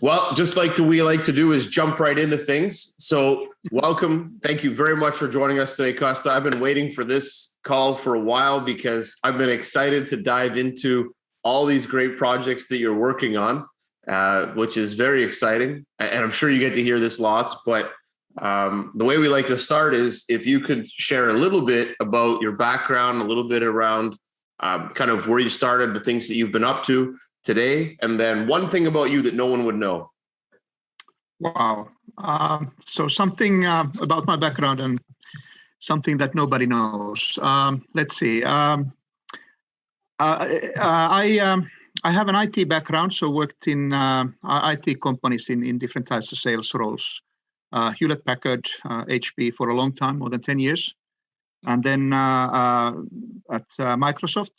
Well, just like we like to do is jump right into things. So welcome. Thank you very much for joining us today, Kustaa. I've been waiting for this call for a while because I've been excited to dive into all these great projects that you're working on, which is very exciting. And I'm sure you get to hear this lots, but the way we like to start is if you could share a little bit about your background, a little bit around kind of where you started, the things that you've been up to today, and then one thing about you that no one would know. Wow. So something about my background and something that nobody knows. Let's see. I have an IT background, so worked in IT companies in different types of sales roles. Hewlett Packard, HP for a long time, more than 10 years. And then at Microsoft,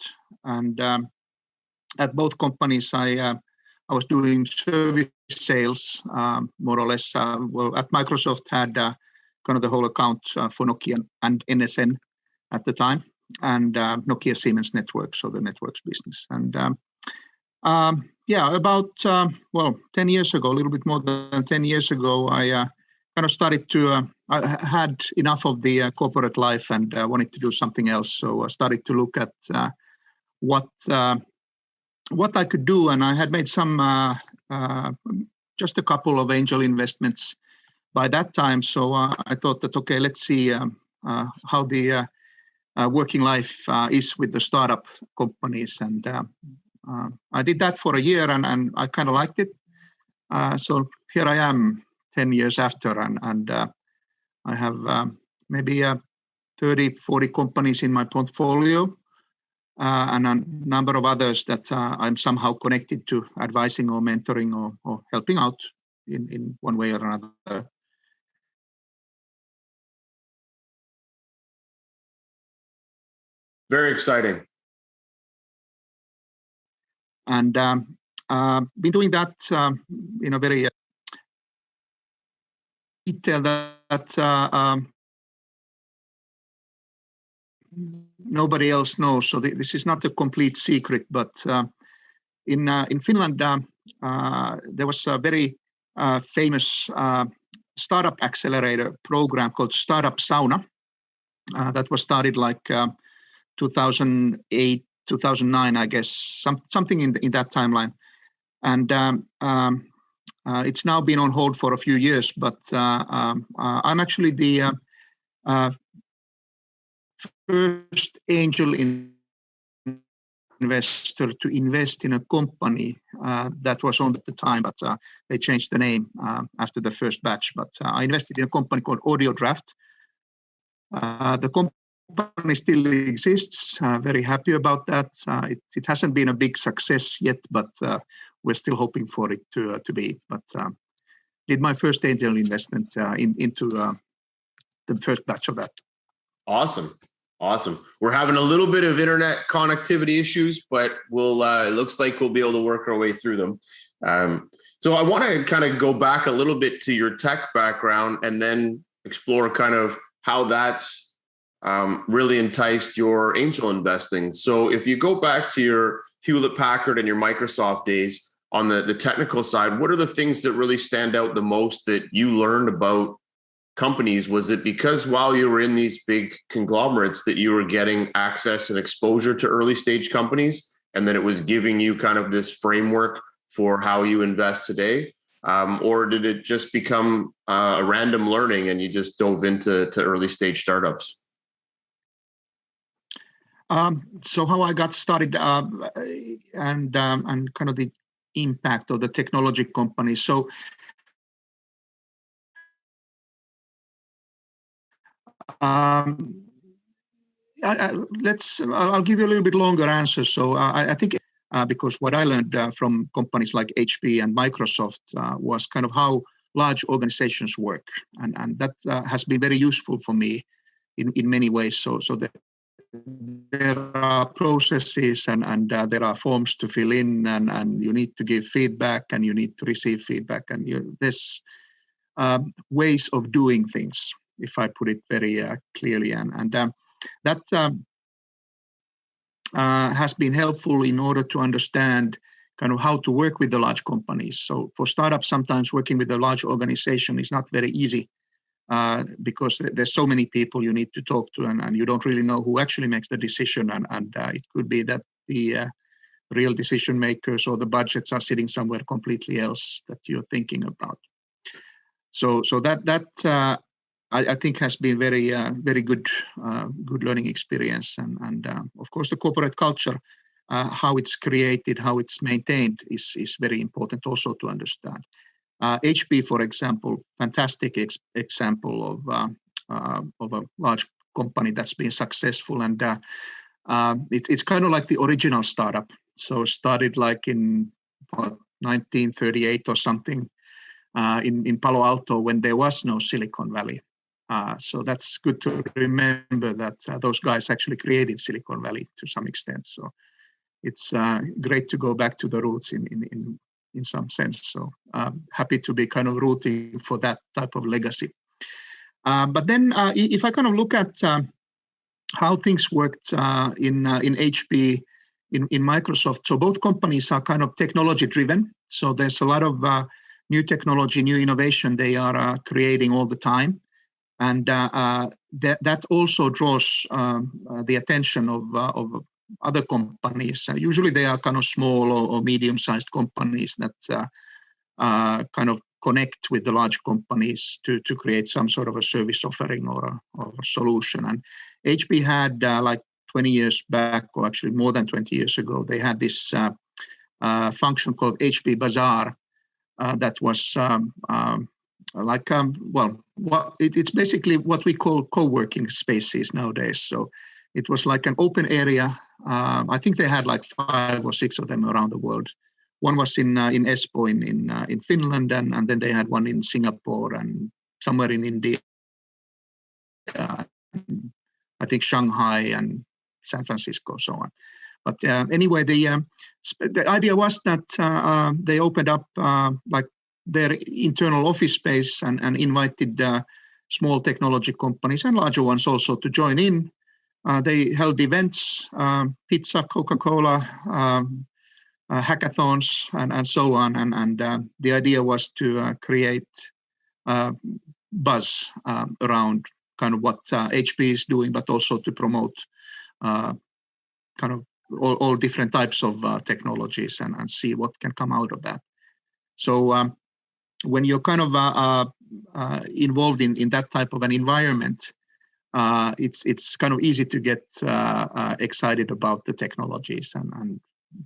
and at both companies, I was doing service sales, more or less. Well, at Microsoft, had kind of the whole account for Nokia and NSN at the time, and Nokia Siemens Networks, so the networks business. And about 10 years ago, a little bit more than 10 years ago, I kind of started to. I had enough of the corporate life and wanted to do something else. So I started to look at what I could do, and I had made some just a couple of angel investments by that time. So I thought that, okay, let's see how the working life is with the startup companies, and I did that for a year, and I kind of liked it. So here I am 10 years after, and I have maybe 30, 40 companies in my portfolio. And a number of others that I'm somehow connected to, advising or mentoring or helping out in one way or another. Very exciting. And been doing that in a very detail that nobody else knows. So this is not a complete secret, but in Finland, there was a very famous startup accelerator program called Startup Sauna that was started like 2008, 2009, I guess, something in that timeline. And it's now been on hold for a few years, but I'm actually the first angel investor to invest in a company that was on at the time, but they changed the name after the first batch. But I invested in a company called AudioDraft. The company still exists. Very happy about that. It hasn't been a big success yet, but we're still hoping for it to be. But did my first angel investment into the first batch of that. Awesome. We're having a little bit of internet connectivity issues, but we'll it looks like we'll be able to work our way through them. So I want to kind of go back a little bit to your tech background and then explore kind of how that's really enticed your angel investing. So if you go back to your Hewlett Packard and your Microsoft days on the technical side, what are the things that really stand out the most that you learned about companies? Was it because while you were in these big conglomerates that you were getting access and exposure to early stage companies, and then it was giving you kind of this framework for how you invest today? Or did it just become a random learning and you just dove into early stage startups? So how I got started and kind of the impact of the technology companies. So I'll give you a little bit longer answer. So I think because what I learned from companies like HP and Microsoft was kind of how large organizations work, and that has been very useful for me in many ways. So there are processes and there are forms to fill in, and you need to give feedback and you need to receive feedback, and there's ways of doing things, if I put it very clearly, and that has been helpful in order to understand kind of how to work with the large companies. So for startups, sometimes working with a large organization is not very easy because there's so many people you need to talk to, and you don't really know who actually makes the decision. And it could be that the real decision makers or the budgets are sitting somewhere completely else that you're thinking about. So that I think has been very good learning experience, and of course the corporate culture, how it's created, how it's maintained is very important also to understand. HP, for example, fantastic example of a large company that's been successful, and it's kind of like the original startup. So started like in 1938 or something in Palo Alto when there was no Silicon Valley. So that's good to remember that those guys actually created Silicon Valley to some extent. So it's great to go back to the roots in some sense. So happy to be kind of rooting for that type of legacy. But then if I kind of look at how things worked in HP, in Microsoft, so both companies are kind of technology driven. So there's a lot of new technology, new innovation they are creating all the time. And that also draws the attention of other companies. Usually they are kind of small or medium-sized companies that kind of connect with the large companies to create some sort of a service offering or a solution. And HP had like 20 years back, or actually more than 20 years ago, they had this function called HP Bazaar that was like, it's basically what we call co-working spaces nowadays. So it was like an open area. I think they had like 5 or 6 of them around the world. One was in Espoo in Finland, and then they had one in Singapore and somewhere in India. I think Shanghai and San Francisco, so on. But anyway, the idea was that they opened up like their internal office space and invited small technology companies and larger ones also to join in. They held events, pizza, Coca-Cola, hackathons, and so on. And the idea was to create buzz around kind of what HP is doing, but also to promote kind of all different types of technologies and see what can come out of that. So when you're kind of involved in that type of an environment, it's kind of easy to get excited about the technologies and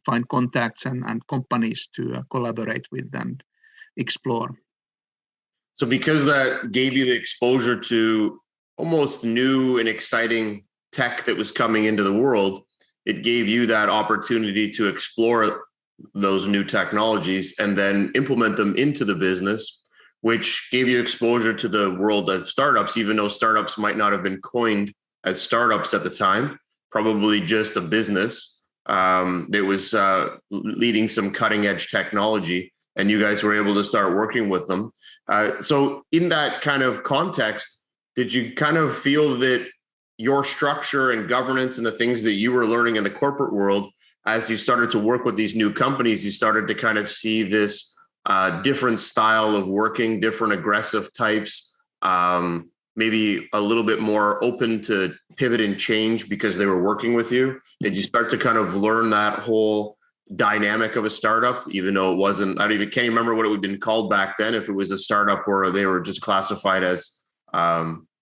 find contacts and companies to collaborate with and explore. So because that gave you the exposure to almost new and exciting tech that was coming into the world, it gave you that opportunity to explore those new technologies and then implement them into the business, which gave you exposure to the world of startups, even though startups might not have been coined as startups at the time, probably just a business that was leading some cutting edge technology, and you guys were able to start working with them. So in that kind of context, did you kind of feel that your structure and governance and the things that you were learning in the corporate world, as you started to work with these new companies, you started to kind of see this different style of working, different aggressive types, maybe a little bit more open to pivot and change because they were working with you? Did you start to kind of learn that whole dynamic of a startup, even though it wasn't, can't even remember what it would have been called back then, if it was a startup or they were just classified as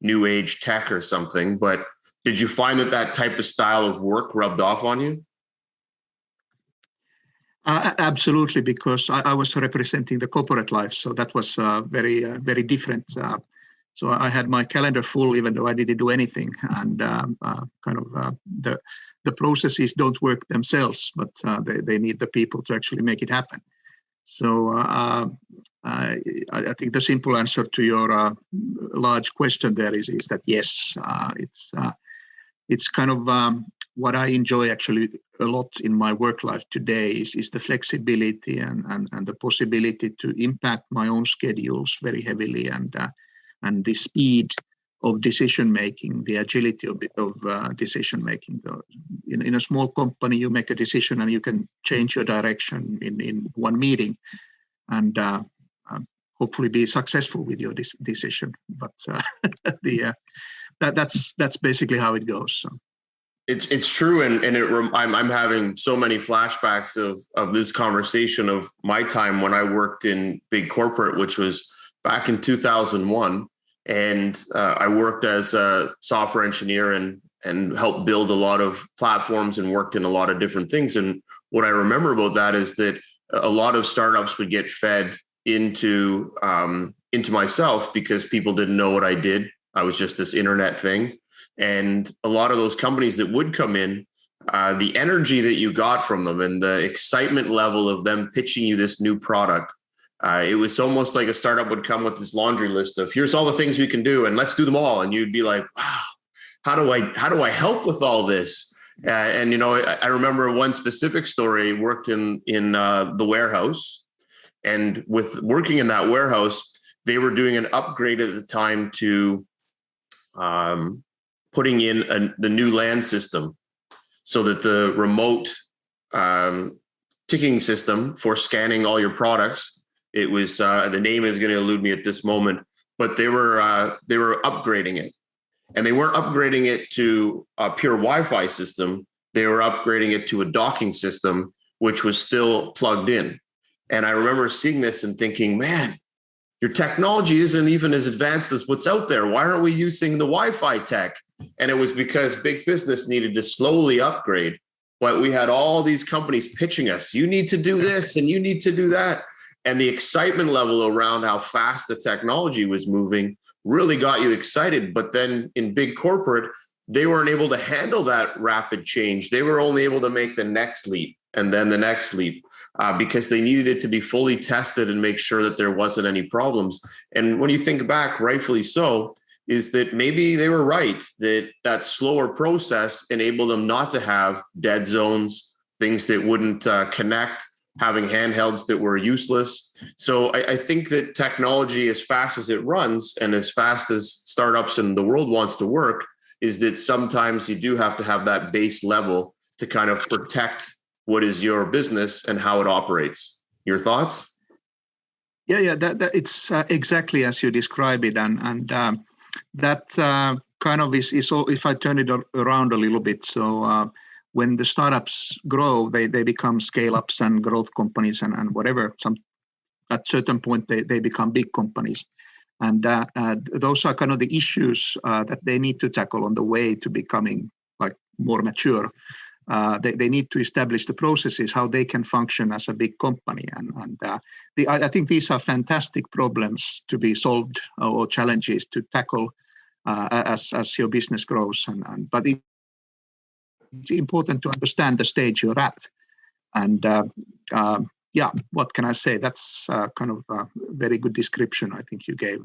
new age tech or something? But did you find that type of style of work rubbed off on you? Absolutely, because I was representing the corporate life, so that was very different. So I had my calendar full, even though I didn't do anything, and the processes don't work themselves, but they need the people to actually make it happen. So I think the simple answer to your large question there is that yes, it's kind of what I enjoy actually a lot in my work life today is the flexibility and the possibility to impact my own schedules very heavily and the speed decision making, the agility of decision making. In a small company, you make a decision and you can change your direction in one meeting, and hopefully be successful with your decision. But that's basically how it goes. So. It's true, and I'm having so many flashbacks of this conversation of my time when I worked in big corporate, which was back in 2001, and I worked as a software engineer and helped build a lot of platforms and worked in a lot of different things. And what I remember about that is that a lot of startups would get fed into myself because people didn't know what I did. I was just this internet thing. And a lot of those companies that would come in, the energy that you got from them and the excitement level of them pitching you this new product, it was almost like a startup would come with this laundry list of here's all the things we can do and let's do them all. And you'd be like, wow, how do I help with all this? And you know, I remember one specific story. Worked in the warehouse, and with working in that warehouse, they were doing an upgrade at the time to putting in the new LAN system, so that the remote ticking system for scanning all your products. It was the name is going to elude me at this moment, but they were upgrading it, and they weren't upgrading it to a pure Wi-Fi system. They were upgrading it to a docking system, which was still plugged in. And I remember seeing this and thinking, man, your technology isn't even as advanced as what's out there. Why aren't we using the Wi-Fi tech? And it was because big business needed to slowly upgrade. But we had all these companies pitching us, you need to do this and you need to do that. And the excitement level around how fast the technology was moving really got you excited. But then in big corporate, they weren't able to handle that rapid change. They were only able to make the next leap and then the next leap. Because they needed it to be fully tested and make sure that there wasn't any problems. And when you think back, rightfully so, is that maybe they were right, that slower process enabled them not to have dead zones, things that wouldn't connect, having handhelds that were useless. So I think that technology, as fast as it runs and as fast as startups and the world wants to work, is that sometimes you do have to have that base level to kind of protect what is your business and how it operates. Your thoughts? Yeah, that it's exactly as you describe it, and that kind of is all. If I turn it around a little bit, so when the startups grow, they become scale-ups and growth companies and whatever. At certain point they become big companies, and those are kind of the issues that they need to tackle on the way to becoming like more mature. They need to establish the processes, how they can function as a big company. And I think these are fantastic problems to be solved, or challenges to tackle as your business grows. But it's important to understand the stage you're at. And yeah, what can I say? That's kind of a very good description I think you gave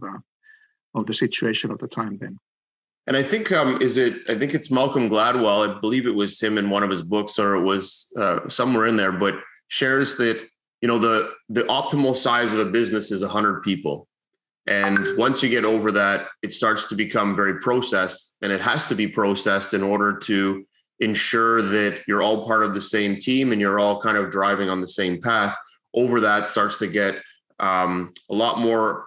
of the situation of the time then. And I think I think it's Malcolm Gladwell. I believe it was him in one of his books, or it was somewhere in there, but shares that, you know, the optimal size of a business is 100 people. And once you get over that, it starts to become very processed, and it has to be processed in order to ensure that you're all part of the same team and you're all kind of driving on the same path. Over that starts to get a lot more,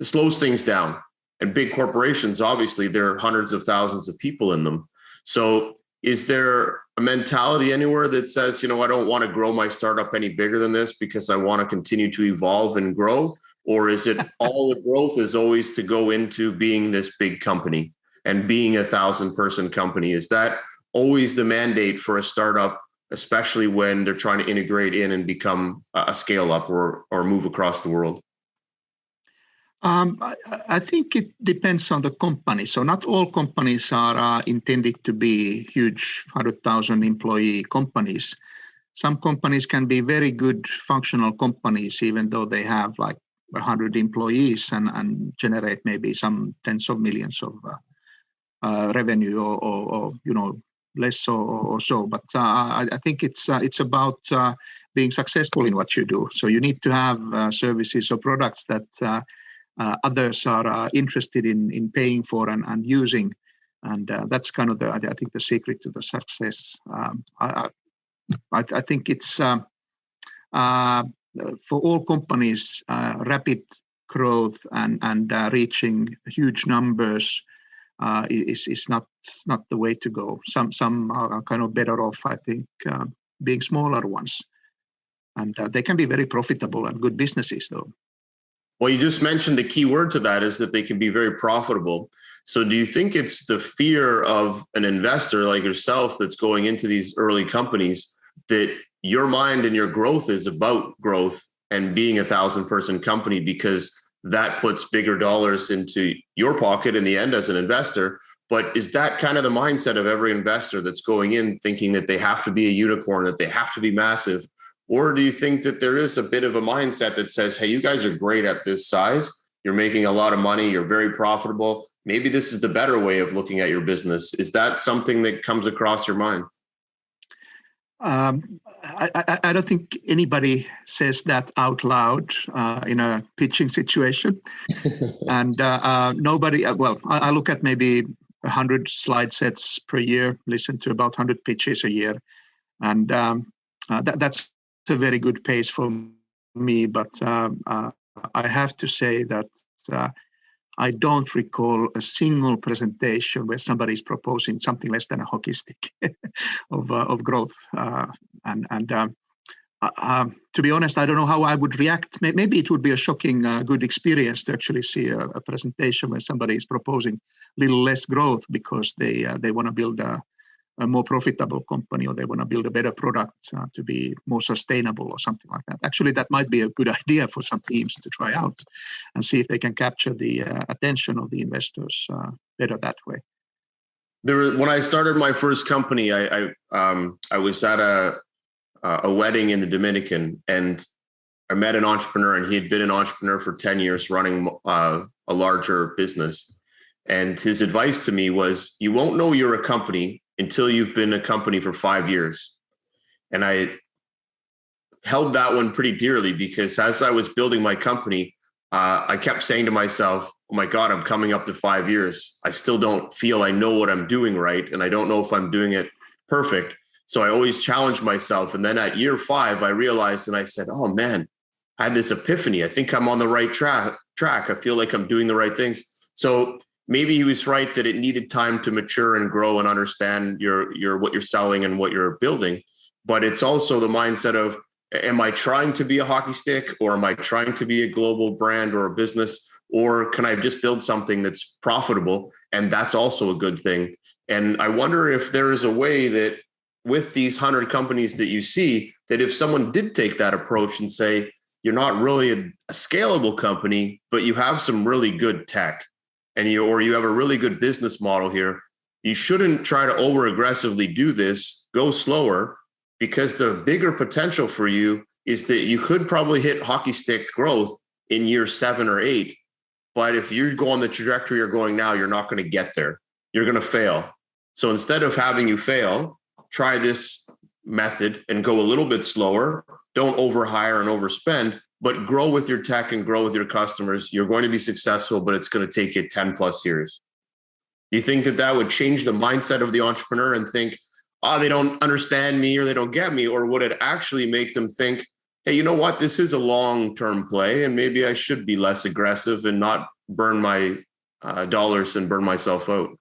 it slows things down. And big corporations, obviously, there are hundreds of thousands of people in them. So is there a mentality anywhere that says, you know, I don't want to grow my startup any bigger than this because I want to continue to evolve and grow? Or is it all the growth is always to go into being this big company and being 1,000-person company? Is that always the mandate for a startup, especially when they're trying to integrate in and become a scale up or move across the world? I think it depends on the company. So not all companies are intended to be huge 100,000 employee companies. Some companies can be very good functional companies, even though they have like 100 employees and generate maybe some tens of millions of revenue or you know, less or so. But I think it's about being successful in what you do. So you need to have services or products that others are interested in paying for and using. And that's kind of I think the secret to the success. I think it's for all companies, rapid growth and reaching huge numbers is not the way to go. Some are kind of better off, I think, being smaller ones, and they can be very profitable and good businesses, though. Well, you just mentioned the key word to that is that they can be very profitable. So do you think it's the fear of an investor like yourself that's going into these early companies that your mind and your growth is about growth and being 1,000-person company, because that puts bigger dollars into your pocket in the end as an investor? But is that kind of the mindset of every investor that's going in thinking that they have to be a unicorn, that they have to be massive? Or do you think that there is a bit of a mindset that says, hey, you guys are great at this size, you're making a lot of money, you're very profitable, maybe this is the better way of looking at your business? Is that something that comes across your mind? I don't think anybody says that out loud in a pitching situation. And nobody, I look at maybe 100 slide sets per year, listen to about 100 pitches a year. And that's a very good pace for me. But I have to say that I don't recall a single presentation where somebody is proposing something less than a hockey stick of growth. To be honest, I don't know how I would react. Maybe it would be a shocking, good experience to actually see a presentation where somebody is proposing a little less growth because they want to build a more profitable company, or they want to build a better product to be more sustainable or something like that. Actually, that might be a good idea for some teams to try out and see if they can capture the attention of the investors better that way. When I started my first company, I was at a wedding in the Dominican, and I met an entrepreneur, and he had been an entrepreneur for 10 years running a larger business. And his advice to me was, you won't know you're a company until you've been a company for 5 years. And I held that one pretty dearly, because as I was building my company, I kept saying to myself, oh my God, I'm coming up to 5 years. I still don't feel I know what I'm doing right. And I don't know if I'm doing it perfect. So I always challenged myself. And then at year 5, I realized, and I said, oh man, I had this epiphany. I think I'm on the right track. I feel like I'm doing the right things. So maybe he was right that it needed time to mature and grow and understand your what you're selling and what you're building. But it's also the mindset of, am I trying to be a hockey stick, or am I trying to be a global brand or a business, or can I just build something that's profitable? And that's also a good thing. And I wonder if there is a way that with these 100 companies that you see, that if someone did take that approach and say, you're not really a scalable company, but you have some really good tech, and you have a really good business model here, you shouldn't try to over aggressively do this. Go slower, because the bigger potential for you is that you could probably hit hockey stick growth in year 7 or 8. But if you go on the trajectory you're going now, you're not going to get there. You're going to fail. So instead of having you fail, try this method and go a little bit slower. Don't overhire and overspend, but grow with your tech and grow with your customers. You're going to be successful, but it's going to take you 10 plus years. Do you think that would change the mindset of the entrepreneur and think, oh, they don't understand me or they don't get me? Or would it actually make them think, hey, you know what? This is a long-term play, and maybe I should be less aggressive and not burn my dollars and burn myself out?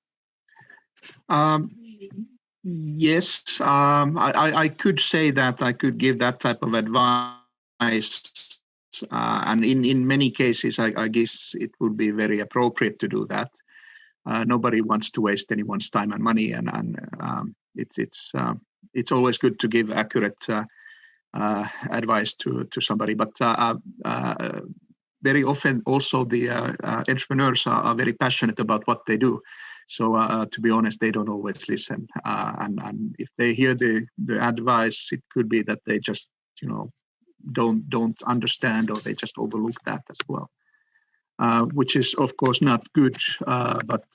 Yes, I could say that. I could give that type of advice. And in many cases, I guess it would be very appropriate to do that. Nobody wants to waste anyone's time and money, and it's always good to give accurate advice to somebody. But very often, also the entrepreneurs are very passionate about what they do. So to be honest, they don't always listen. And if they hear the advice, it could be that they just don't understand, or they just overlook that as well. Which is, of course, not good. But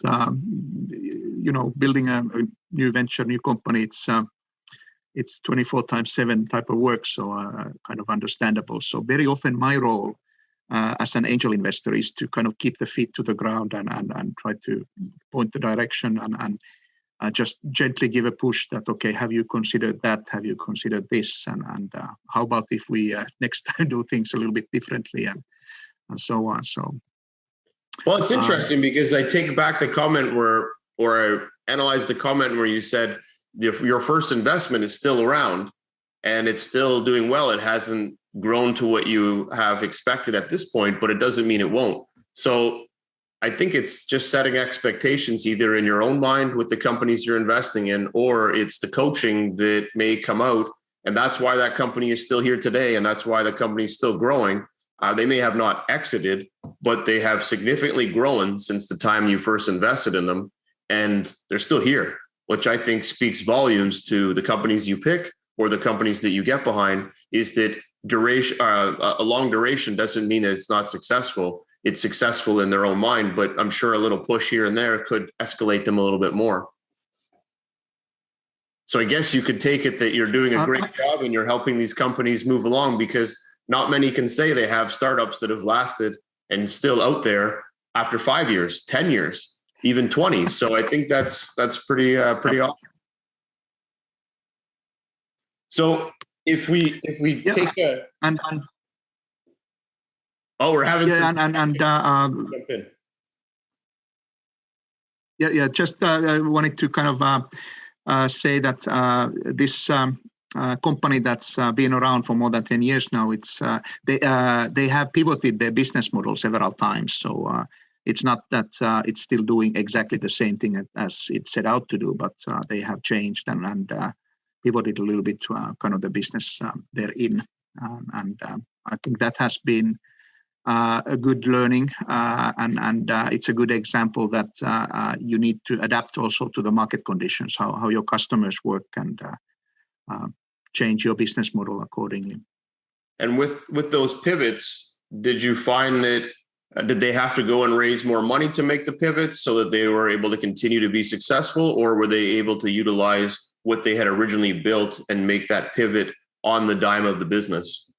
building a new venture, new company, it's 24/7 type of work, so kind of understandable. So very often my role as an angel investor is to kind of keep the feet to the ground and try to point the direction and just gently give a push that, okay, have you considered that? Have you considered this? And how about if we next time do things a little bit differently and so on. So, well, it's interesting because I take back the comment or I analyze the comment where you said if your first investment is still around and it's still doing well, it hasn't grown to what you have expected at this point, but it doesn't mean it won't. So I think it's just setting expectations either in your own mind with the companies you're investing in, or it's the coaching that may come out. And that's why that company is still here today. And that's why the company is still growing. They may have not exited, but they have significantly grown since the time you first invested in them. And they're still here, which I think speaks volumes to the companies you pick or the companies that you get behind, is that duration, a long duration doesn't mean that it's not successful. It's successful in their own mind, but I'm sure a little push here and there could escalate them a little bit more. So I guess you could take it that you're doing a great job and you're helping these companies move along, because not many can say they have startups that have lasted and still out there after 5 years, 10 years, even 20. So I think that's pretty awesome. So if we take a we're having just I wanted to kind of say that this company that's been around for more than 10 years now, it's they have pivoted their business model several times. So it's not that it's still doing exactly the same thing as it set out to do, but they have changed and pivoted a little bit to kind of the business they're in. And I think that has been a good learning, and it's a good example that you need to adapt also to the market conditions, how your customers work, and change your business model accordingly. And with those pivots, did you find that did they have to go and raise more money to make the pivots so that they were able to continue to be successful, or were they able to utilize what they had originally built and make that pivot on the dime of the business?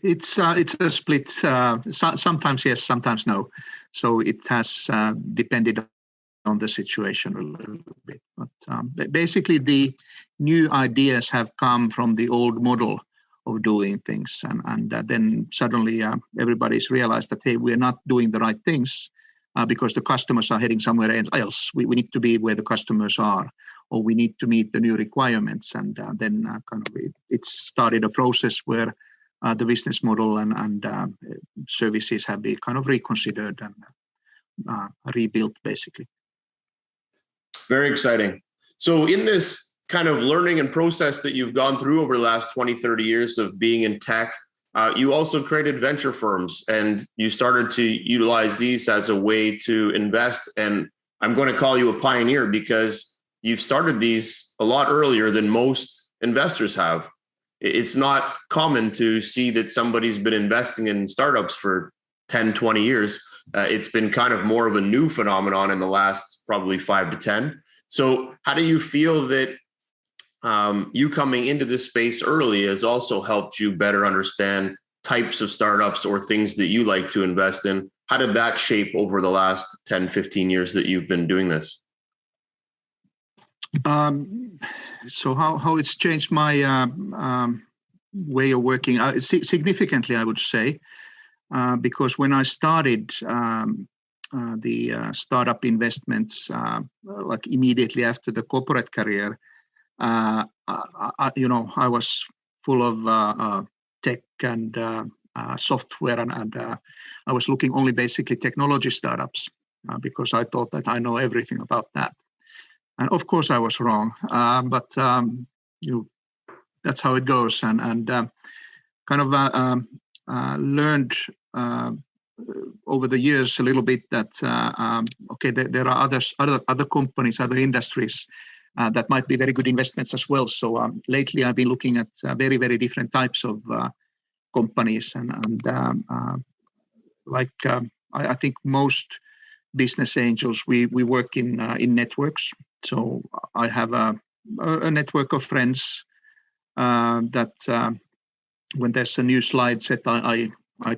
It's a split. Sometimes yes, sometimes no. So it has depended on the situation a little bit. But basically, the new ideas have come from the old model of doing things, and then suddenly everybody's realized that, hey, we're not doing the right things because the customers are heading somewhere else. We need to be where the customers are, or we need to meet the new requirements. And then kind of it started a process where the business model and services have been kind of reconsidered and rebuilt, basically. Very exciting. So in this kind of learning and process that you've gone through over the last 20, 30 years of being in tech, you also created venture firms, and you started to utilize these as a way to invest. And I'm going to call you a pioneer because you've started these a lot earlier than most investors have. It's not common to see that somebody's been investing in startups for 10, 20 years. It's been kind of more of a new phenomenon in the last probably 5 to 10. So how do you feel that you coming into this space early has also helped you better understand types of startups or things that you like to invest in? How did that shape over the last 10, 15 years that you've been doing this? So how it's changed my way of working significantly, I would say, because when I started the startup investments, like immediately after the corporate career, I was full of tech and software, and I was looking only basically technology startups because I thought that I know everything about that. And of course, I was wrong, but that's how it goes. And kind of learned over the years a little bit that okay, there are other companies, other industries that might be very good investments as well. So lately, I've been looking at very, very different types of companies, and I think most business angels, we work in networks. So I have a network of friends that when there's a new slide set, I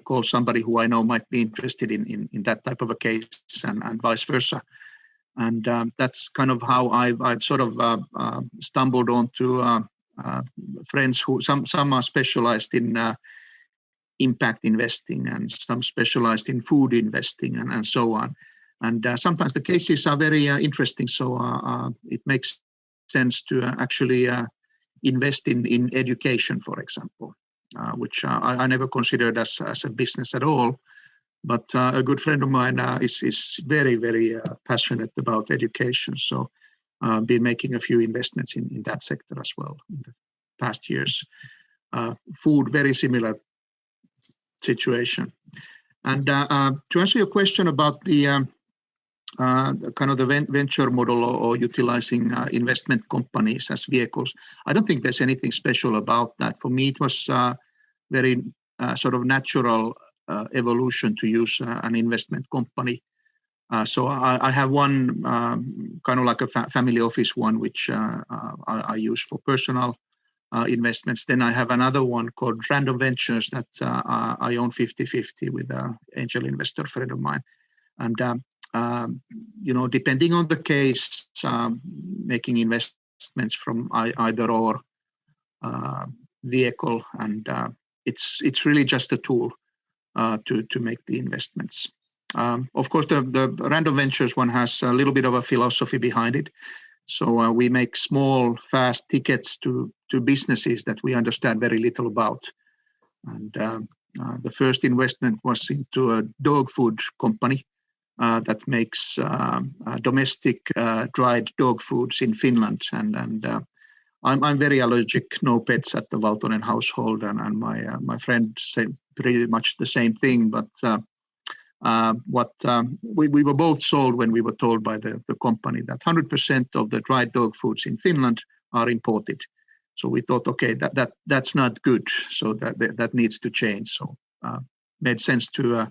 call somebody who I know might be interested in that type of a case, and vice versa. And that's kind of how I've sort of stumbled onto friends who some are specialized in impact investing, and some specialized in food investing, and so on. And sometimes the cases are very interesting, so it makes sense to actually invest in education, for example, which I never considered as a business at all. But a good friend of mine is very, very passionate about education. So been making a few investments in that sector as well in the past years. Food, very similar situation. And to answer your question about the kind of the venture model, or utilizing investment companies as vehicles, I don't think there's anything special about that. For me, it was very sort of natural evolution to use an investment company. So I have one kind of like a family office one, which I use for personal investments. Then I have another one called Random Ventures that I own 50-50 with an angel investor friend of mine. And depending on the case, making investments from either or vehicle, and it's really just a tool to make the investments. Of course, the Random Ventures one has a little bit of a philosophy behind it. So we make small, fast tickets to businesses that we understand very little about. And the first investment was into a dog food company that makes domestic dried dog foods in Finland. And I'm very allergic, no pets at the Valtonen household, and my friend said pretty much the same thing. But we were both sold when we were told by the company that 100% of the dried dog foods in Finland are imported. So we thought, okay, that's not good. So that needs to change. So made sense to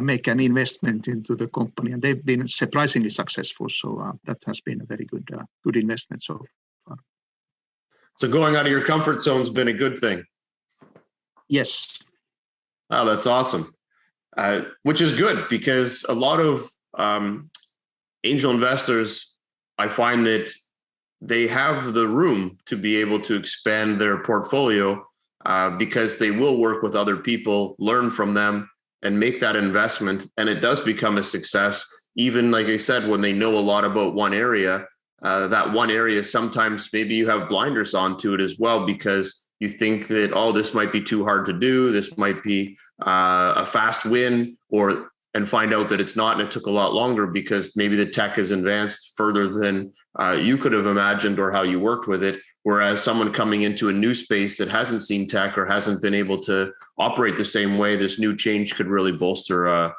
make an investment into the company, and they've been surprisingly successful. So that has been a very good investment so far. So going out of your comfort zone has been a good thing. Yes. Oh, that's awesome. Which is good, because a lot of angel investors, I find that they have the room to be able to expand their portfolio because they will work with other people, learn from them, and make that investment. And it does become a success. Even like I said, when they know a lot about one area, that one area, sometimes maybe you have blinders onto it as well, because you think that, oh, this might be too hard to do. This might be a fast win, and find out that it's not, and it took a lot longer because maybe the tech has advanced further than you could have imagined or how you worked with it. Whereas someone coming into a new space that hasn't seen tech or hasn't been able to operate the same way, this new change could really bolster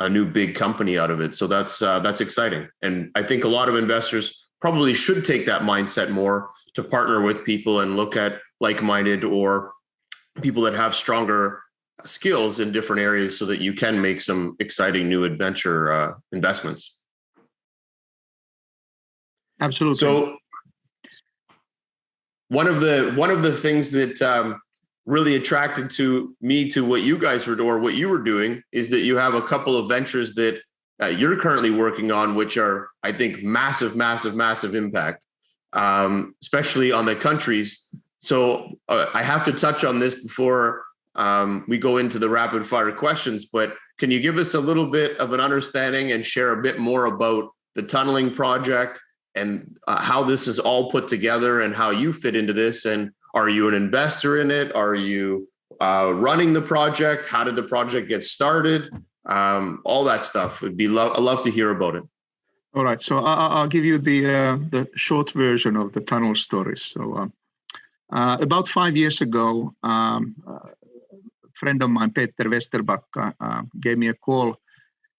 a new big company out of it. So that's exciting. And I think a lot of investors probably should take that mindset more, to partner with people and look at like-minded or people that have stronger skills in different areas, so that you can make some exciting new adventure investments. Absolutely. So one of the things that really attracted me to what you guys were doing, or what you were doing, is that you have a couple of ventures that you're currently working on, which are, I think, massive impact, especially on the countries. So I have to touch on this before we go into the rapid fire questions, but can you give us a little bit of an understanding and share a bit more about the tunneling project and how this is all put together and how you fit into this? And are you an investor in it? Are you running the project? How did the project get started? All that stuff. I'd love to hear about it. All right, so I'll give you the short version of the tunnel story. So about 5 years ago, a friend of mine, Peter Westerbacka, gave me a call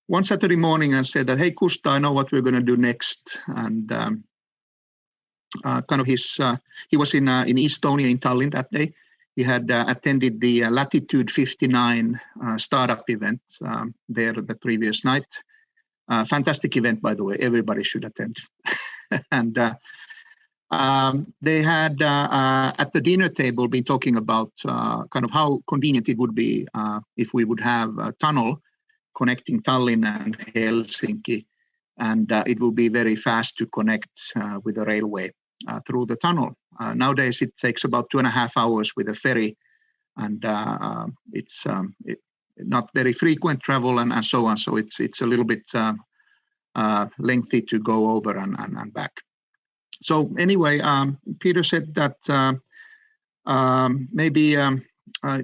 one Saturday morning and said that, hey, Kustaa, I know what we're going to do next. And kind of he was in Estonia, in Tallinn that day. He had attended the Latitude 59 startup event there the previous night. Fantastic event, by the way. Everybody should attend. And They had at the dinner table been talking about kind of how convenient it would be if we would have a tunnel connecting Tallinn and Helsinki, and it will be very fast to connect with the railway through the tunnel. Nowadays, it takes about 2.5 hours with a ferry, and it's not very frequent travel and so on. So it's a little bit lengthy to go over and back. So anyway, Peter said that maybe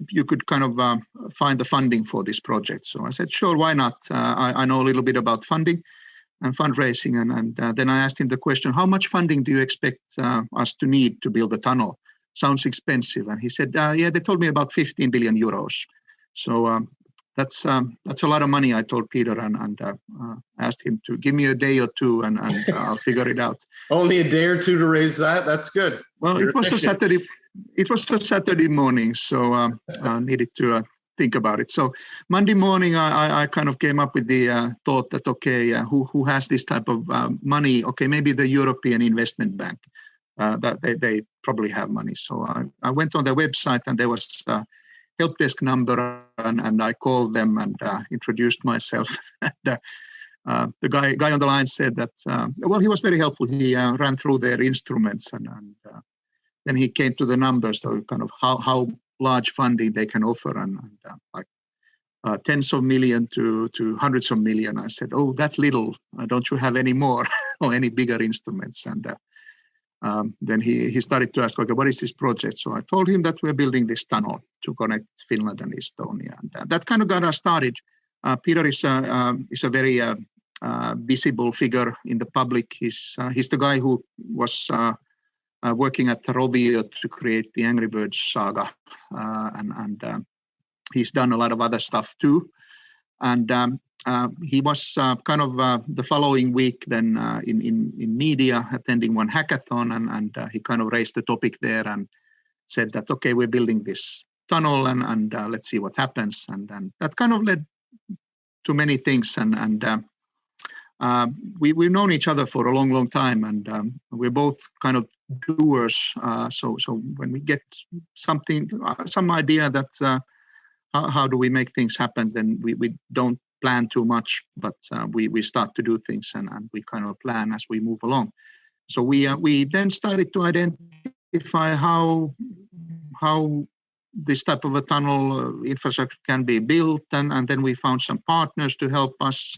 you could kind of find the funding for this project. So I said, sure, why not? I know a little bit about funding and fundraising. And then I asked him the question, how much funding do you expect us to need to build the tunnel? Sounds expensive. And he said, yeah, they told me about 15 billion euros. So that's a lot of money, I told Peter, and asked him to give me a day or two and I'll figure it out. Only a day or two to raise that? That's good. Well, it was a Saturday morning, so I needed to think about it. So Monday morning, I kind of came up with the thought that, okay, who has this type of money? Okay, maybe the European Investment Bank. That they probably have money. So I went on their website and there was help desk number, and I called them and introduced myself. And, the guy on the line said that, well, he was very helpful. He ran through their instruments and then he came to the numbers, so kind of how large funding they can offer, and like tens of million to hundreds of million. I said, oh, that little, don't you have any more or any bigger instruments? And then he started to ask, okay, what is this project? So I told him that we're building this tunnel to connect Finland and Estonia. And that kind of got us started. Peter is a very visible figure in the public. He's the guy who was working at Rovio to create the Angry Birds saga. And he's done a lot of other stuff too. And he was kind of the following week then in media attending one hackathon, and he kind of raised the topic there and said that, okay, we're building this tunnel and let's see what happens. And that kind of led to many things. And we've known each other for a long time, and we're both kind of doers. So when we get something, some idea that how do we make things happen, then we don't plan too much, but we start to do things and we kind of plan as we move along. So we then started to identify how this type of a tunnel infrastructure can be built, and then we found some partners to help us.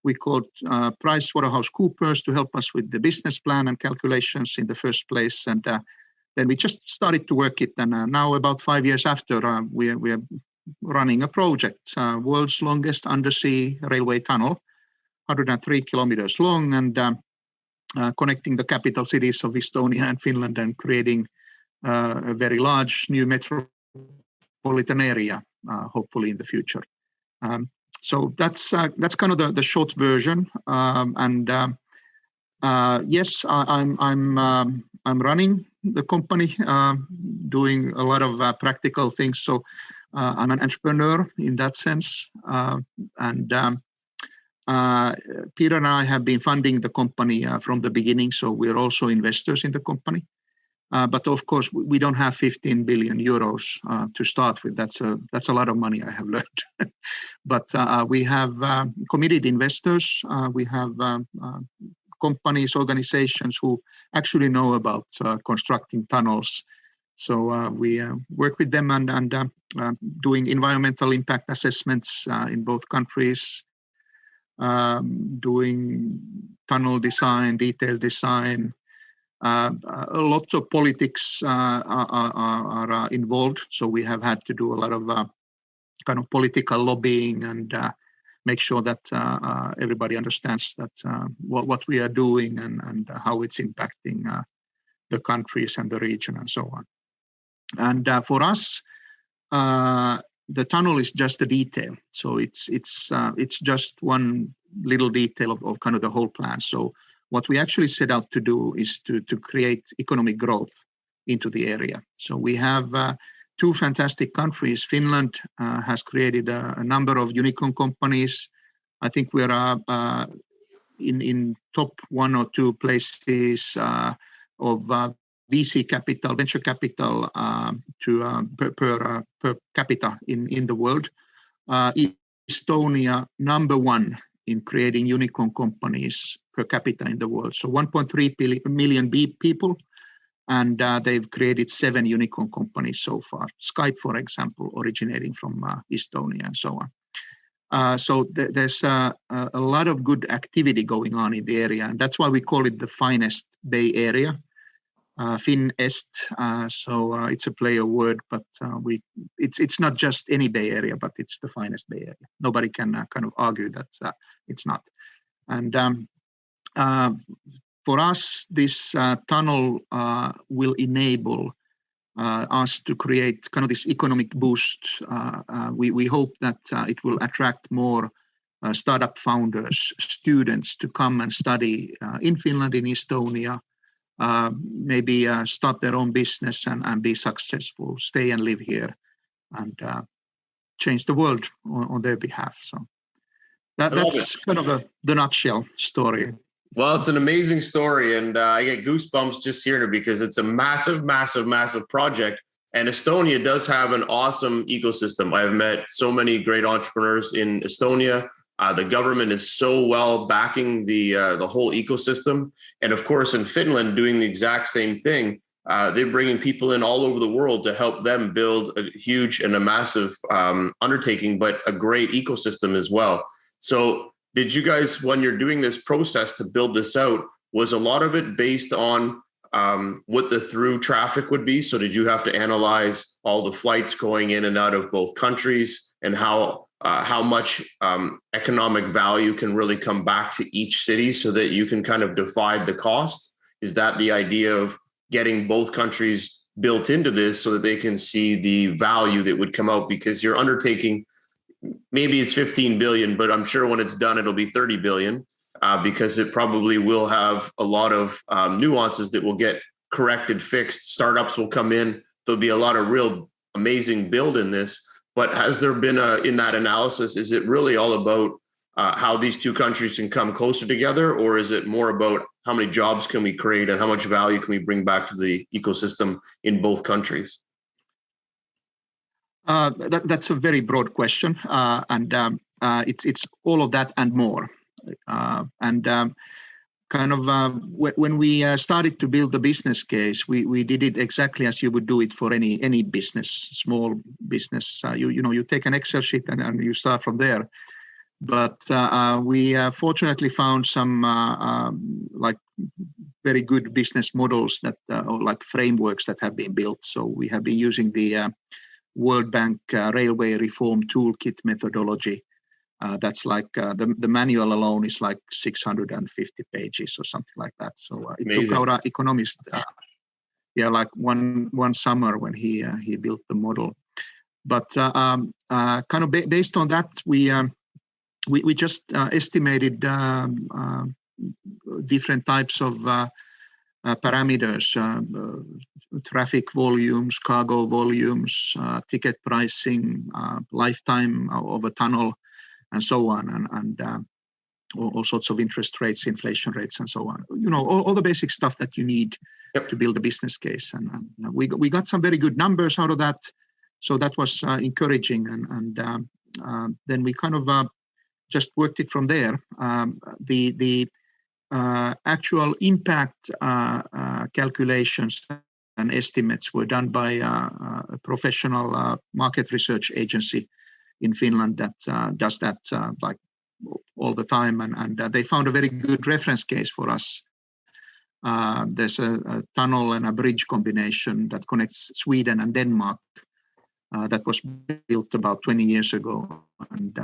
We called PricewaterhouseCoopers to help us with the business plan and calculations in the first place, and then we just started to work it. And now, about 5 years after, we are running a project, world's longest undersea railway tunnel, 103 kilometers long, and connecting the capital cities of Estonia and Finland, and creating a very large new metropolitan area, hopefully in the future. So that's kind of the short version. Yes, I'm running the company, doing a lot of practical things. So I'm an entrepreneur in that sense. Peter and I have been funding the company from the beginning, so we're also investors in the company. But of course, we don't have 15 billion euros to start with. That's a lot of money, I have learned. But we have committed investors. We have companies, organizations who actually know about constructing tunnels. So we work with them and doing environmental impact assessments in both countries, doing tunnel design, detailed design. A lot of politics are involved, so we have had to do a lot of kind of political lobbying and make sure that everybody understands that what we are doing and how it's impacting the countries and the region and so on. And for us, the tunnel is just a detail, so it's just one little detail of kind of the whole plan. So what we actually set out to do is to create economic growth into the area. So we have two fantastic countries. Finland has created a number of unicorn companies. I think we're in top 1 or 2 places VC capital, venture capital per capita in the world. Estonia #1 in creating unicorn companies per capita in the world. So 1.3 million people, and they've created 7 unicorn companies so far. Skype, for example, originating from Estonia and so on. So there's a lot of good activity going on in the area, and that's why we call it the finest Bay Area. Finest, so it's a play of word, but it's not just any Bay Area, but it's the finest Bay Area. Nobody can kind of argue that it's not. And for us, this tunnel will enable us to create kind of this economic boost. We hope that it will attract more startup founders, students to come and study in Finland, in Estonia, maybe start their own business and be successful, stay and live here, and change the world on their behalf. So that's kind of the nutshell story. Well, it's an amazing story, and I get goosebumps just hearing it because it's a massive, massive, massive project. And Estonia does have an awesome ecosystem. I've met so many great entrepreneurs in Estonia. The government is so well backing the whole ecosystem. And of course, in Finland, doing the exact same thing. They're bringing people in all over the world to help them build a huge and a massive undertaking, but a great ecosystem as well. So did you guys, when you're doing this process to build this out, was a lot of it based on what the through traffic would be? So did you have to analyze all the flights going in and out of both countries and how much economic value can really come back to each city so that you can kind of divide the cost? Is that the idea of getting both countries built into this so that they can see the value that would come out? Because you're undertaking, maybe it's 15 billion, but I'm sure when it's done, it'll be 30 billion because it probably will have a lot of nuances that will get corrected, fixed. Startups will come in. There'll be a lot of real amazing build in this. But has there been in that analysis, is it really all about how these two countries can come closer together, or is it more about how many jobs can we create and how much value can we bring back to the ecosystem in both countries? That's a very broad question, and it's all of that and more. When we started to build the business case, we did it exactly as you would do it for any business, small business. You take an Excel sheet and you start from there. But we fortunately found some like very good business models that, or like frameworks that have been built. So we have been using the World Bank Railway Reform Toolkit methodology. That's like the manual alone is like 650 pages or something like that. So it took our economist, like one summer when he built the model. But kind of based on that, we just estimated different types of parameters, traffic volumes, cargo volumes, ticket pricing, lifetime of a tunnel, and so on, and all sorts of interest rates, inflation rates, and so on. All the basic stuff that you need to build a business case. And we got some very good numbers out of that, so that was encouraging. And then we kind of just worked it from there. The actual impact calculations and estimates were done by a professional market research agency in Finland that does that like all the time, and they found a very good reference case for us. There's a tunnel and a bridge combination that connects Sweden and Denmark that was built about 20 years ago, and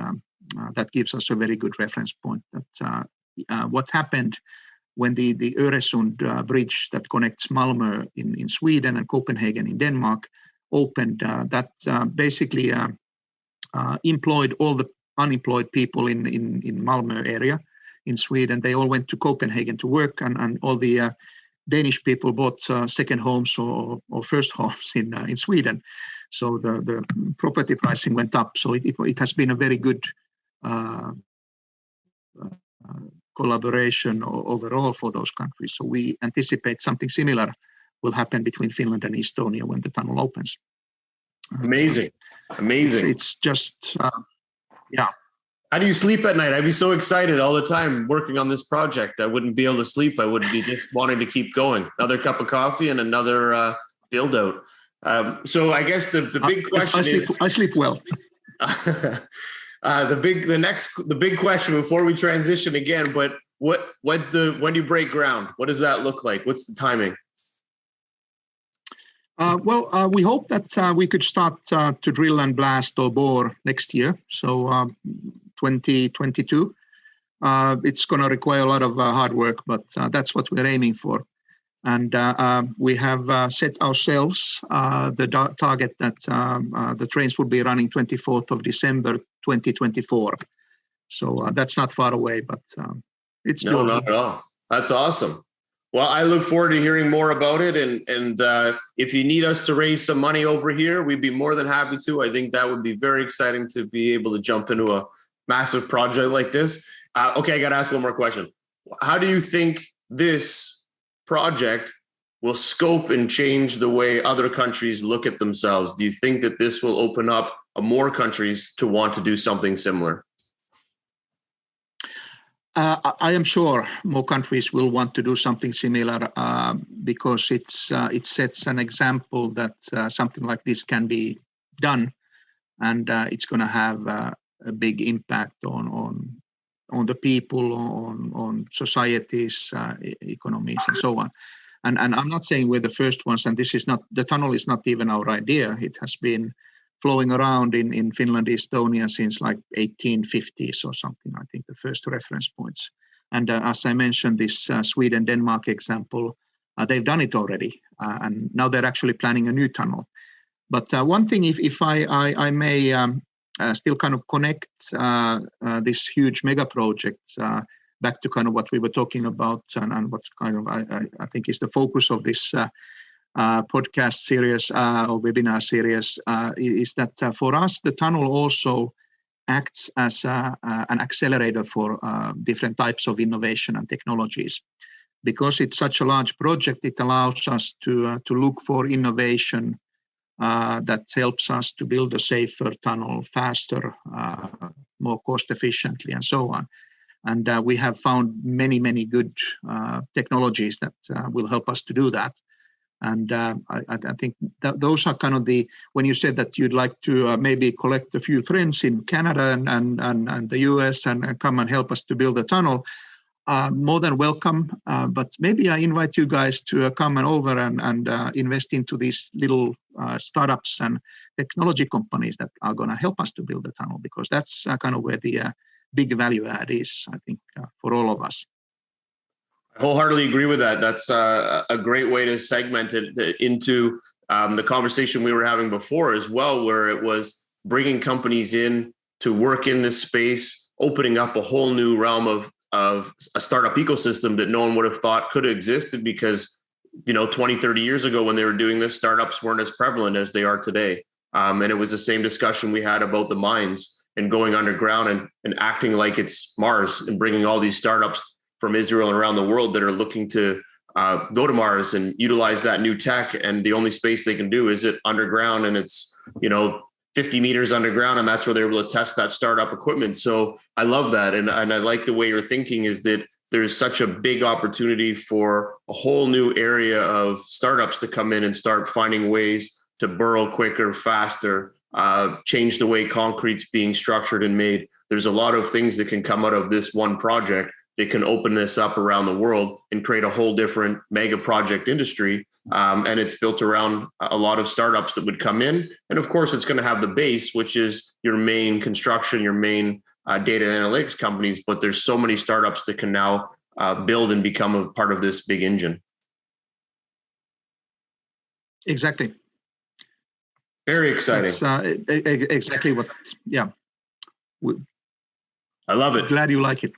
that gives us a very good reference point. That what happened when the Öresund bridge that connects Malmö in Sweden and Copenhagen in Denmark opened, that basically employed all the unemployed people in Malmö area in Sweden. They all went to Copenhagen to work, and all the Danish people bought second homes or first homes in Sweden. So the property pricing went up. So it has been a very good collaboration overall for those countries. So we anticipate something similar will happen between Finland and Estonia when the tunnel opens. Amazing. It's just, yeah. How do you sleep at night? I'd be so excited all the time working on this project. I wouldn't be able to sleep. I would be just wanting to keep going. Another cup of coffee and another build out. So I guess the big question I sleep well. The big question before we transition again, but when do you break ground? What does that look like? What's the timing? We hope that we could start to drill and blast or bore next year. So 2022. It's going to require a lot of hard work, but that's what we're aiming for. And we have set ourselves the target that the trains will be running 24th of December, 2024. So that's not far away, but it's no, not at all. That's awesome. Well, I look forward to hearing more about it. And if you need us to raise some money over here, we'd be more than happy to. I think that would be very exciting to be able to jump into a massive project like this. Okay, I got to ask one more question. How do you think this project will scope and change the way other countries look at themselves? Do you think that this will open up more countries to want to do something similar? I am sure more countries will want to do something similar because it sets an example that something like this can be done, and it's going to have a big impact on the people, on societies, economies, and so on. And I'm not saying we're the first ones, and the tunnel is not even our idea. It has been flowing around in Finland, Estonia since like 1850s or something, I think the first reference points. And as I mentioned, this Sweden-Denmark example, they've done it already. And now they're actually planning a new tunnel. But one thing, if I may still kind of connect this huge mega project back to kind of what we were talking about and what kind of I think is the focus of this podcast series or webinar series is that for us, the tunnel also acts as an accelerator for different types of innovation and technologies. Because it's such a large project, it allows us to look for innovation that helps us to build a safer tunnel faster, more cost efficiently, and so on. And we have found many, many good technologies that will help us to do that. And I think that those are kind of when you said that you'd like to maybe collect a few friends in Canada and the US and come and help us to build a tunnel, more than welcome. But maybe I invite you guys to come over and invest into these little startups and technology companies that are going to help us to build the tunnel, because that's kind of where the big value add is, I think, for all of us. I wholeheartedly agree with that. That's a great way to segment it into the conversation we were having before as well, where it was bringing companies in to work in this space, opening up a whole new realm of a startup ecosystem that no one would have thought could have existed because, 20, 30 years ago when they were doing this, startups weren't as prevalent as they are today. And it was the same discussion we had about the mines and going underground and acting like it's Mars and bringing all these startups from Israel and around the world that are looking to go to Mars and utilize that new tech. And the only space they can do is it underground, and it's, 50 meters underground, and that's where they're able to test that startup equipment. So I love that. And I like the way you're thinking is that there's such a big opportunity for a whole new area of startups to come in and start finding ways to burrow quicker, faster, change the way concrete's being structured and made. There's a lot of things that can come out of this one project. They can open this up around the world and create a whole different mega project industry. And it's built around a lot of startups that would come in. And of course, it's going to have the base, which is your main construction, your main data analytics companies. But there's so many startups that can now build and become a part of this big engine. Exactly. Very exciting. That's exactly what, yeah. I love it. Glad you like it.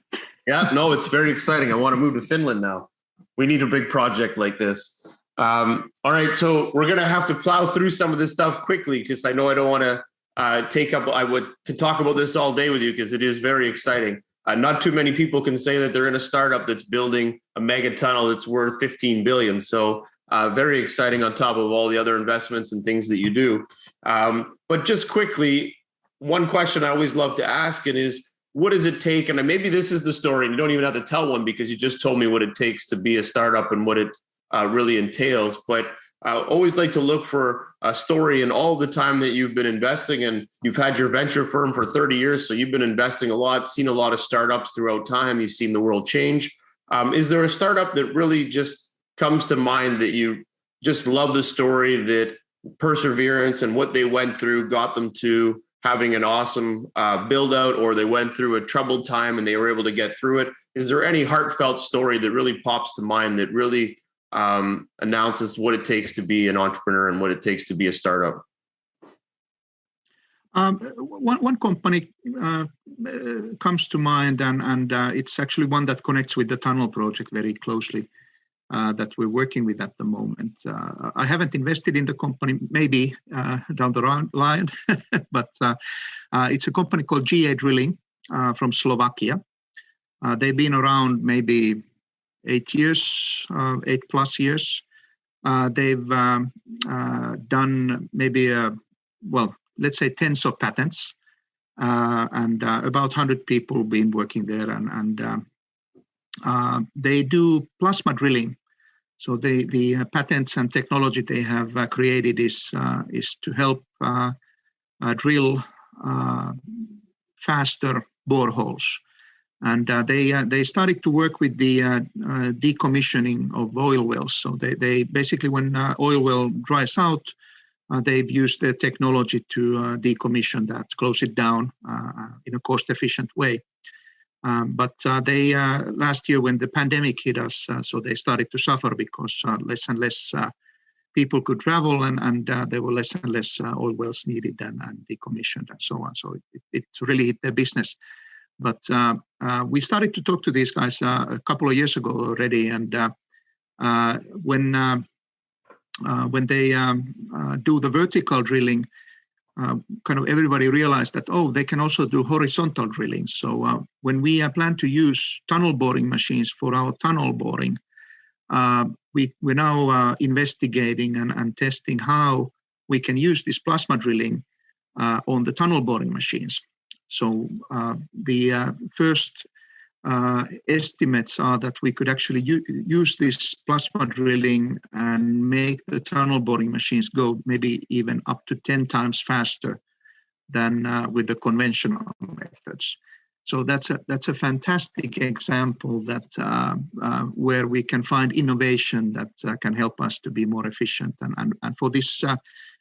Yeah, no, it's very exciting. I want to move to Finland now. We need a big project like this. All right, so we're going to have to plow through some of this stuff quickly because I know I don't want to take up, could talk about this all day with you because it is very exciting. not too many people can say that they're in a startup that's building a mega tunnel that's worth 15 billion. So very exciting on top of all the other investments and things that you do. But just quickly, one question I always love to ask it is, what does it take? And maybe this is the story, and you don't even have to tell one because you just told me what it takes to be a startup and what it really entails. But I always like to look for a story in all the time that you've been investing, and you've had your venture firm for 30 years. So you've been investing a lot, seen a lot of startups throughout time. You've seen the world change. Is there a startup that really just comes to mind that you just love the story, that perseverance and what they went through got them to having an awesome build out, or they went through a troubled time and they were able to get through it? Is there any heartfelt story that really pops to mind that really announces what it takes to be an entrepreneur and what it takes to be a startup? One company comes to mind, and it's actually one that connects with the tunnel project very closely, that we're working with at the moment. I haven't invested in the company, maybe down the line, but it's a company called GA Drilling from Slovakia. They've been around maybe 8 plus years. They've done maybe, let's say tens of patents, and about 100 people been working there, and they do plasma drilling. So the patents and technology they have created is to help drill faster boreholes. And they started to work with the decommissioning of oil wells. So they basically, when oil well dries out, they've used the technology to decommission that, close it down in a cost-efficient way. But they last year, when the pandemic hit us, so they started to suffer because less and less people could travel, and there were less and less oil wells needed and decommissioned and so on. So it really hit their business. But we started to talk to these guys a couple of years ago already, and when they do the vertical drilling, kind of everybody realized that, they can also do horizontal drilling. So when we plan to use tunnel boring machines for our tunnel boring, we're now investigating and testing how we can use this plasma drilling on the tunnel boring machines. So the first estimates are that we could actually use this plasma drilling and make the tunnel boring machines go maybe even up to 10 times faster than with the conventional methods. So that's a fantastic example that where we can find innovation that can help us to be more efficient. And for this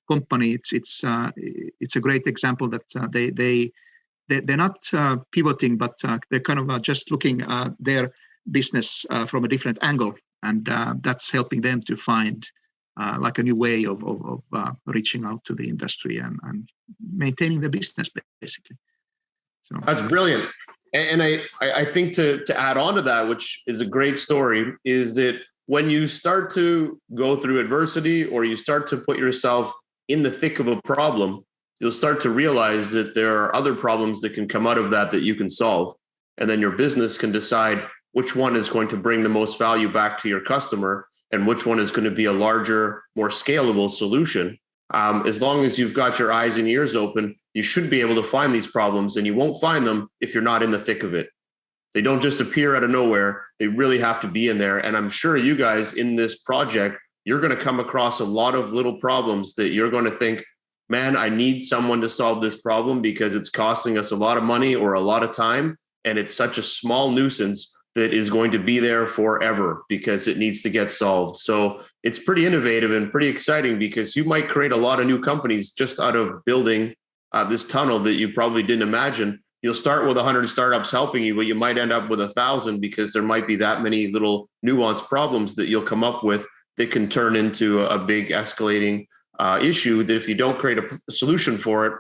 company, it's a great example that they're not pivoting, but they're kind of just looking at their business from a different angle, and that's helping them to find like a new way of reaching out to the industry and maintaining the business, basically. So that's brilliant. And I think to add on to that, which is a great story, is that when you start to go through adversity, or you start to put yourself in the thick of a problem, you'll start to realize that there are other problems that can come out of that you can solve. And then your business can decide which one is going to bring the most value back to your customer and which one is going to be a larger, more scalable solution. As long as you've got your eyes and ears open, you should be able to find these problems, and you won't find them if you're not in the thick of it. They don't just appear out of nowhere. They really have to be in there. And I'm sure you guys in this project, you're going to come across a lot of little problems that you're going to think, man, I need someone to solve this problem because it's costing us a lot of money or a lot of time. And it's such a small nuisance that is going to be there forever because it needs to get solved. So it's pretty innovative and pretty exciting, because you might create a lot of new companies just out of building this tunnel that you probably didn't imagine. You'll start with 100 startups helping you, but you might end up with 1,000 because there might be that many little nuanced problems that you'll come up with that can turn into a big escalating issue that if you don't create a solution for it,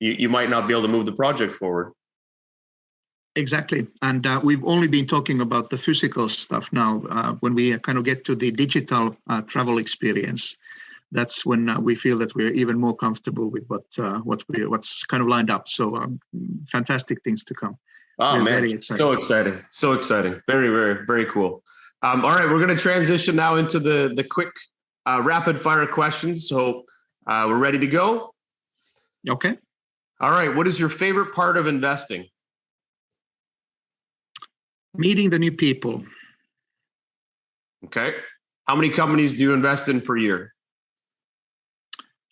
you might not be able to move the project forward. Exactly. And we've only been talking about the physical stuff now. When we kind of get to the digital travel experience, that's when we feel that we're even more comfortable with what's kind of lined up. So fantastic things to come. Oh We're man, very excited. so exciting, so exciting. Very, very, very cool. All right, we're going to transition now into the quick rapid fire questions. So we're ready to go. Okay. All right, what is your favorite part of investing? Meeting the new people. Okay. How many companies do you invest in per year?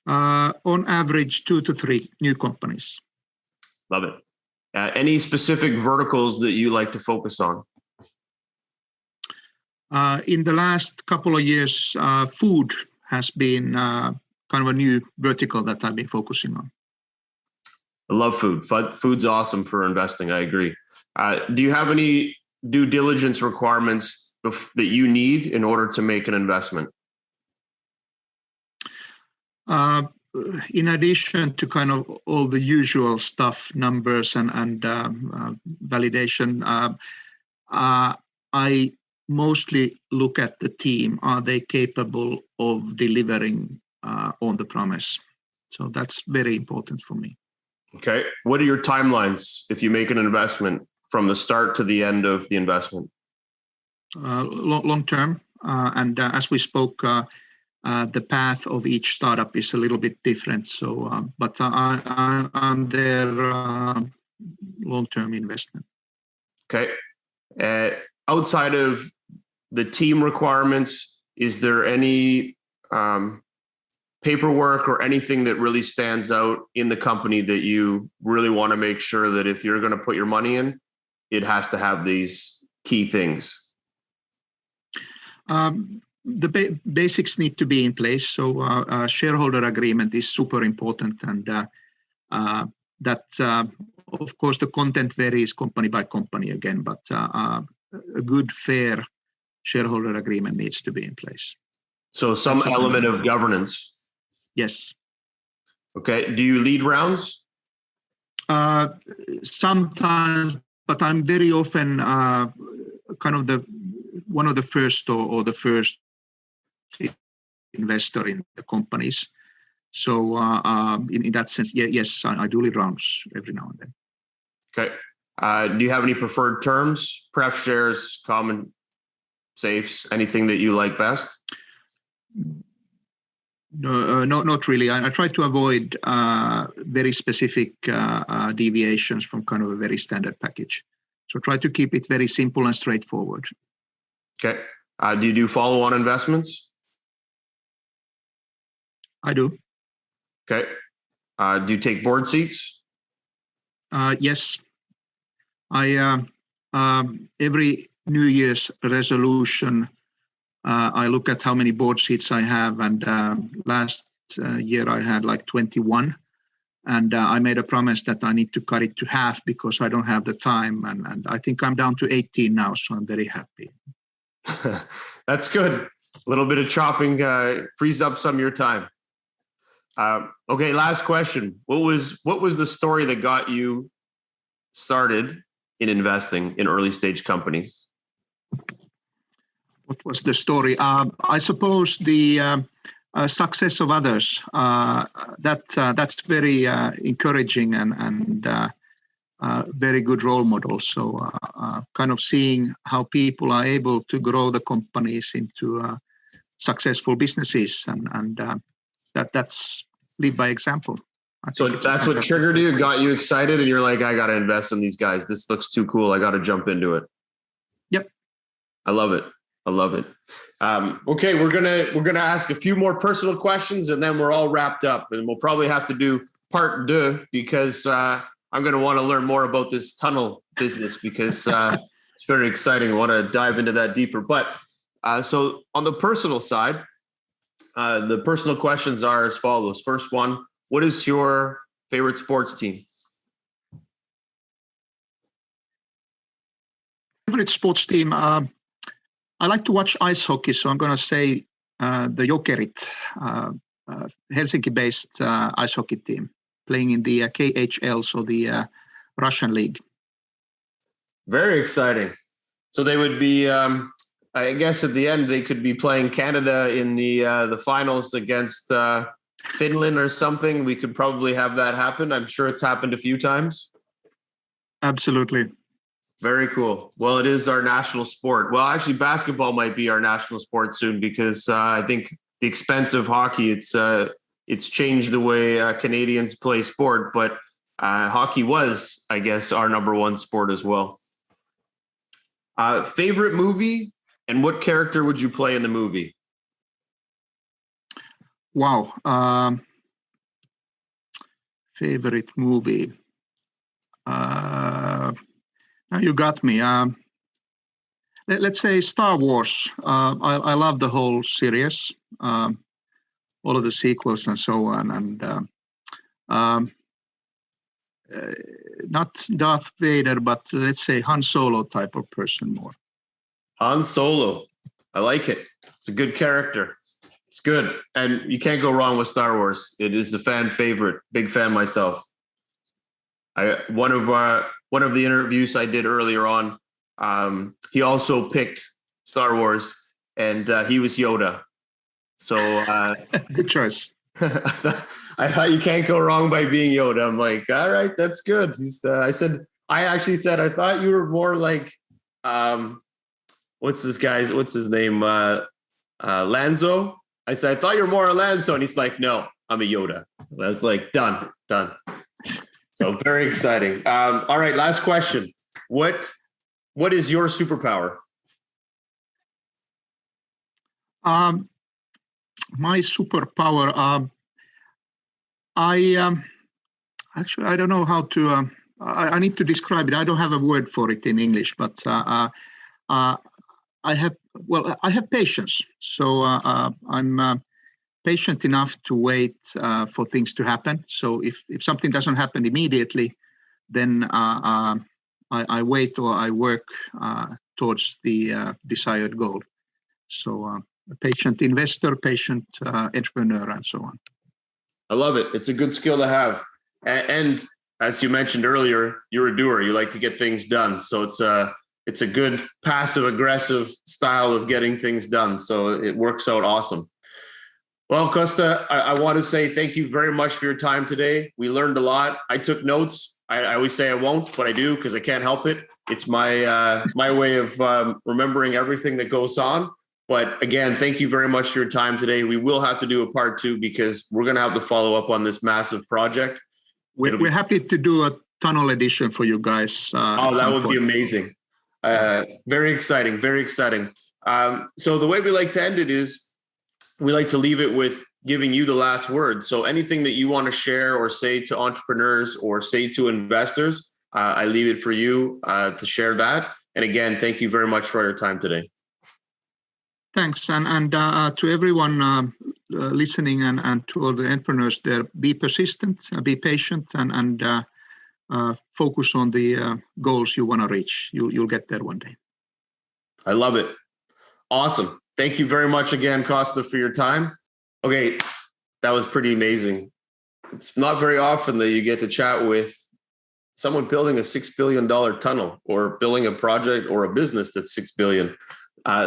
On average, 2 to 3 new companies. Love it. Any specific verticals that you like to focus on? In the last couple of years, food has been kind of a new vertical that I've been focusing on. I love food. Food's awesome for investing. I agree. Do you have any due diligence requirements that you need in order to make an investment? In addition to kind of all the usual stuff, numbers and validation, I mostly look at the team. Are they capable of delivering on the promise? So that's very important for me. Okay. What are your timelines if you make an investment from the start to the end of the investment? Long term. And as we spoke, the path of each startup is a little bit different. So, but I'm their long-term investment. Okay. Outside of the team requirements, is there any paperwork or anything that really stands out in the company that you really want to make sure that if you're going to put your money in, it has to have these key things? The basics need to be in place. So shareholder agreement is super important, and that of course the content varies company by company again, but a good fair shareholder agreement needs to be in place. So some element of governance. Yes. Okay. Do you lead rounds? Sometimes, but I'm very often kind of one of the first or the first investor in the companies. So in that sense, yes, I do lead rounds every now and then. Okay. Do you have any preferred terms? Pref shares, common, safes, anything that you like best? No, not really. I try to avoid very specific deviations from kind of a very standard package. So try to keep it very simple and straightforward. Okay. Do you do follow-on investments? I do. Okay. Do you take board seats? Yes. I every New Year's resolution, I look at how many board seats I have, and last year I had like 21, and I made a promise that I need to cut it to half because I don't have the time, and I think I'm down to 18 now, so I'm very happy. That's good. A little bit of chopping frees up some of your time. Okay, last question. What was the story that got you started in investing in early stage companies? What was the story? I suppose the success of others. That's very encouraging and very good role model. So kind of seeing how people are able to grow the companies into successful businesses, and that's lead by example. So that's what triggered you, got you excited, and you're like, I got to invest in these guys. This looks too cool. I got to jump into it. Yep. I love it. I love it. Okay, we're gonna ask a few more personal questions, and then we're all wrapped up. And we'll probably have to do part 2 because I'm going to want to learn more about this tunnel business because it's very exciting. I want to dive into that deeper. But so on the personal side, the personal questions are as follows. First one, what is your favorite sports team? Favorite sports team? I like to watch ice hockey, so I'm going to say the Jokerit, Helsinki-based ice hockey team, playing in the KHL, so the Russian league. Very exciting. So they would be, I guess at the end, they could be playing Canada in the finals against Finland or something. We could probably have that happen. I'm sure it's happened a few times. Absolutely. Very cool. Well, it is our national sport. Well, actually, basketball might be our national sport soon because I think the expense of hockey, it's changed the way Canadians play sport, but hockey was, I guess, our number one sport as well. Favorite movie, and what character would you play in the movie? Wow. Favorite movie. Now you got me. Let's say Star Wars. I love the whole series, all of the sequels and so on. And not Darth Vader, but let's say Han Solo type of person more. Han Solo. I like it. It's a good character. It's good. And you can't go wrong with Star Wars. It is a fan favorite. Big fan myself. One of the interviews I did earlier on, he also picked Star Wars, and he was Yoda. So good choice. I thought you can't go wrong by being Yoda. I'm like, all right, that's good. I actually said I thought you were more like what's his name? Lanzo. I said I thought you were more a Lanzo, and he's like, no, I'm a Yoda. I was like, done. So very exciting. All right, last question. What is your superpower? My superpower. Actually, I don't know how to. I need to describe it. I don't have a word for it in English, but I have patience. So I'm patient enough to wait for things to happen. So if something doesn't happen immediately, then I wait or I work towards the desired goal. So a patient investor, patient entrepreneur, and so on. I love it. It's a good skill to have. And as you mentioned earlier, you're a doer. You like to get things done. So it's a good passive aggressive style of getting things done. So it works out awesome. Well, Kustaa, I want to say thank you very much for your time today. We learned a lot. I took notes. I always say I won't, but I do because I can't help it. It's my way of remembering everything that goes on. But again, thank you very much for your time today. We will have to do a part 2 because we're going to have to follow up on this massive project. We're happy to do a tunnel edition for you guys. That would be amazing. Very exciting, very exciting. So the way we like to end it is we like to leave it with giving you the last word. So anything that you want to share or say to entrepreneurs or say to investors, I leave it for you to share that. And again, thank you very much for your time today. Thanks. And to everyone listening and to all the entrepreneurs there, be persistent, be patient, and focus on the goals you want to reach. You'll get there one day. I love it. Awesome. Thank you very much again, Kustaa, for your time. Okay, that was pretty amazing. It's not very often that you get to chat with someone building a $6 billion tunnel or building a project or a business that's $6 billion.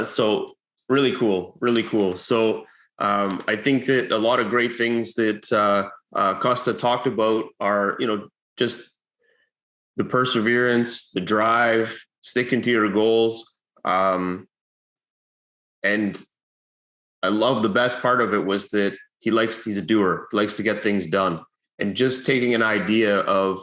So really cool, really cool. So I think that a lot of great things that Kustaa talked about are, just the perseverance, the drive, sticking to your goals. And I love the best part of it was that he's a doer, likes to get things done. And just taking an idea of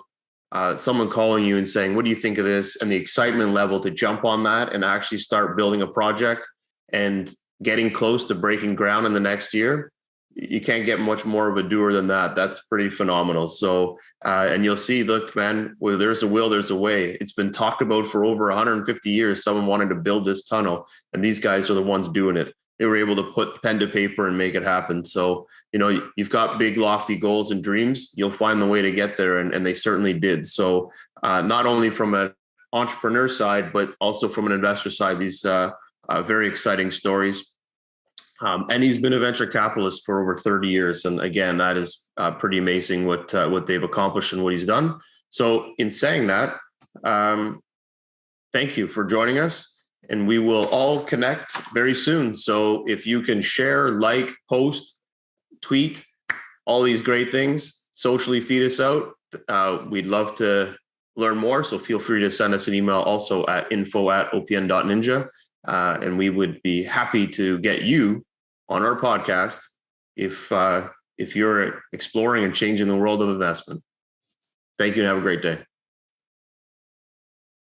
someone calling you and saying, what do you think of this? And the excitement level to jump on that and actually start building a project and getting close to breaking ground in the next year. You can't get much more of a doer than that. That's pretty phenomenal. So, and you'll see, look, man, where there's a will, there's a way. It's been talked about for over 150 years. Someone wanted to build this tunnel, and these guys are the ones doing it. They were able to put pen to paper and make it happen. So, you've got big, lofty goals and dreams. You'll find the way to get there. And they certainly did. So not only from an entrepreneur side, but also from an investor side, these very exciting stories. And he's been a venture capitalist for over 30 years. And again, that is pretty amazing what they've accomplished and what he's done. So in saying that, thank you for joining us. And we will all connect very soon. So if you can share, like, post, tweet, all these great things, socially feed us out. We'd love to learn more. So feel free to send us an email also at info@opn.ninja. And we would be happy to get you on our podcast if you're exploring and changing the world of investment. Thank you and have a great day.